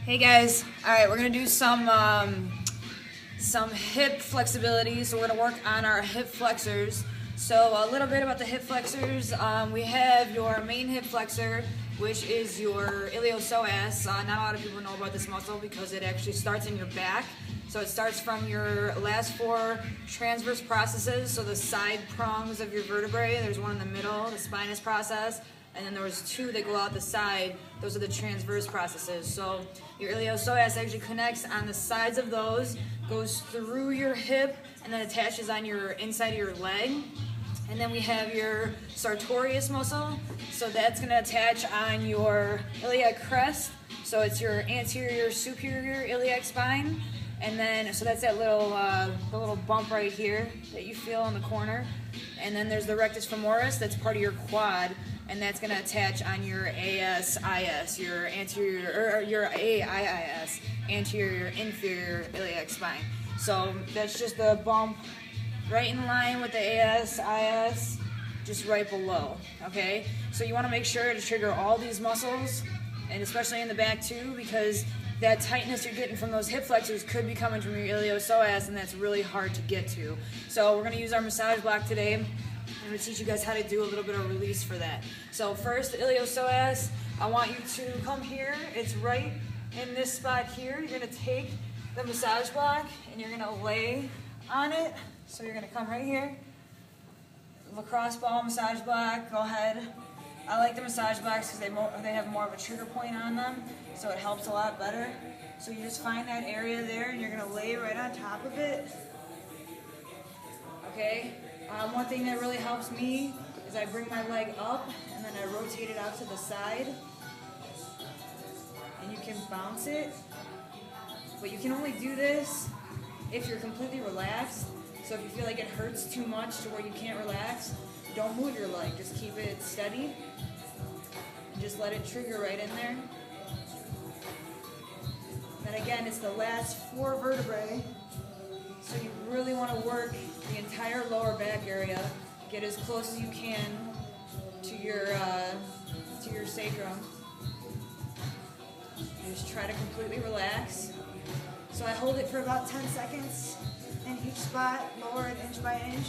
Hey guys, all right, we're gonna do some hip flexibility. So we're gonna work on our hip flexors. So a little bit about the hip flexors. We have your main hip flexor, which is your iliopsoas. Not a lot of people know about this muscle because it actually starts in your back. So it starts from your last four transverse processes, so the side prongs of your vertebrae. There's one in the middle, the spinous process, and then there was two that go out the side. Those are the transverse processes. So your iliopsoas actually connects on the sides of those, goes through your hip, and then attaches on your inside of your leg. And then we have your sartorius muscle. So that's going to attach on your iliac crest. So it's your anterior superior iliac spine. And then, so that's that little, the little bump right here that you feel in the corner. And then there's the rectus femoris, that's part of your quad, and that's going to attach on your ASIS, your anterior, or your AIIS, anterior inferior iliac spine. So that's just the bump right in line with the ASIS, just right below, okay? So you want to make sure to trigger all these muscles, and especially in the back too, because that tightness you're getting from those hip flexors could be coming from your iliopsoas, and that's really hard to get to. So we're going to use our massage block today. I'm going to teach you guys how to do a little bit of release for that. So first, the iliopsoas, I want you to come here. It's right in this spot here. You're going to take the massage block and you're going to lay on it. So you're going to come right here. Lacrosse ball massage block, go ahead. I like the massage blocks because they have more of a trigger point on them, so it helps a lot better. So you just find that area there and you're going to lay right on top of it. Okay? One thing that really helps me is I bring my leg up and then I rotate it out to the side. And you can bounce it. But you can only do this if you're completely relaxed. So if you feel like it hurts too much to where you can't relax, don't move your leg. Just keep it steady. And just let it trigger right in there. Then again, it's the last four vertebrae. So you really want to work the entire lower back area. Get as close as you can to your sacrum. And just try to completely relax. So I hold it for about 10 seconds in each spot, lower it inch by inch.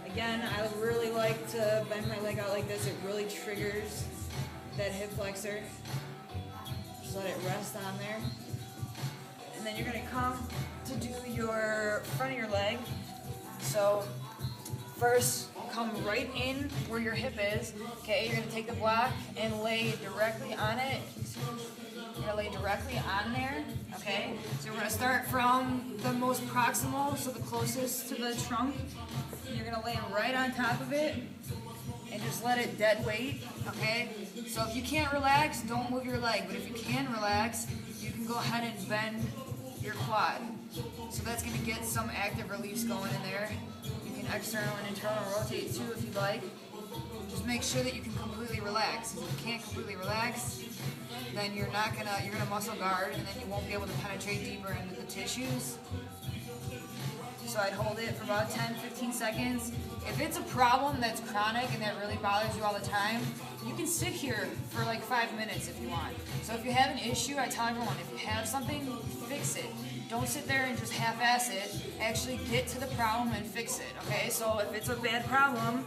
Again, I really like to bend my leg out like this. It really triggers that hip flexor. Just let it rest on there. And then you're going to come to do your front of your leg. So first, come right in where your hip is. Okay, you're going to take the block and lay directly on it. You're going to lay directly on there. Okay, so we're going to start from the most proximal, so the closest to the trunk. You're going to lay them right on top of it and just let it dead weight, okay? So if you can't relax, don't move your leg, but if you can relax, you can go ahead and bend your quad. So that's going to get some active release going in there. You can external and internal rotate too if you'd like. Just make sure that you can completely relax. If you can't completely relax, then you're gonna muscle guard, and then you won't be able to penetrate deeper into the tissues. So I'd hold it for about 10-15 seconds. If it's a problem that's chronic and that really bothers you all the time, you can sit here for like 5 minutes if you want. So if you have an issue, I tell everyone, if you have something, fix it. Don't sit there and just half-ass it. Actually get to the problem and fix it, okay? So if it's a bad problem,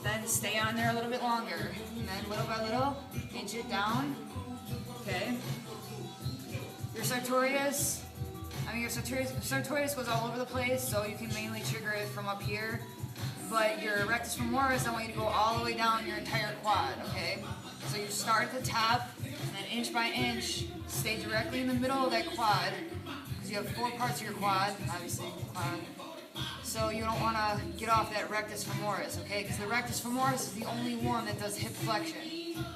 then stay on there a little bit longer. And then little by little, inch it down, okay? Your sartorius goes all over the place, so you can mainly trigger it from up here. But your rectus femoris, I want you to go all the way down your entire quad, okay? So you start at the top, and then inch by inch, stay directly in the middle of that quad, because you have four parts of your quad, obviously, quad. So you don't want to get off that rectus femoris, okay? Because the rectus femoris is the only one that does hip flexion.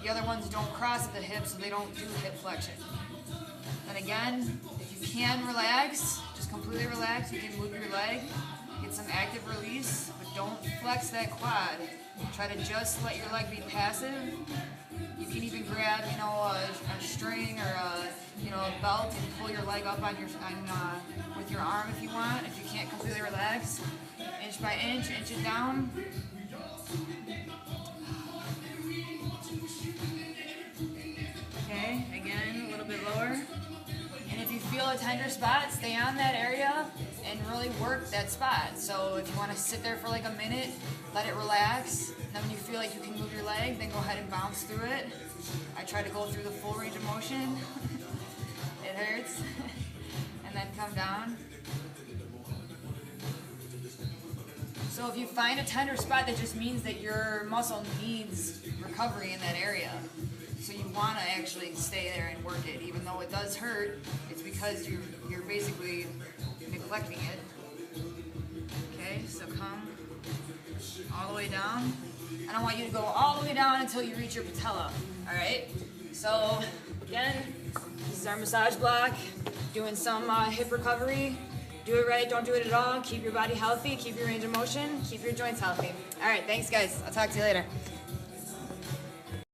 The other ones don't cross at the hip, so they don't do hip flexion. Then again, if you can relax, just completely relax, you can move your leg, get some active release, but don't flex that quad. Try to just let your leg be passive. You can even grab, a string or a belt and pull your leg up on with your arm if you want. If you can't completely relax, inch by inch it down. Okay, again, a little little bit lower. And if you feel a tender spot, stay on that area and really work that spot. So if you want to sit there for like a minute, let it relax. And then when you feel like you can move your leg, then go ahead and bounce through it. I try to go through the full range of motion. It hurts. And then come down. So if you find a tender spot, that just means that your muscle needs recovery in that area. So you want to actually stay there and work it. Even though it does hurt, it's because you're basically neglecting it. Okay, so come all the way down. And I want you to go all the way down until you reach your patella. Alright? So, again, this is our massage block. Doing some hip recovery. Do it right, don't do it at all. Keep your body healthy, keep your range of motion, keep your joints healthy. Alright, thanks guys. I'll talk to you later.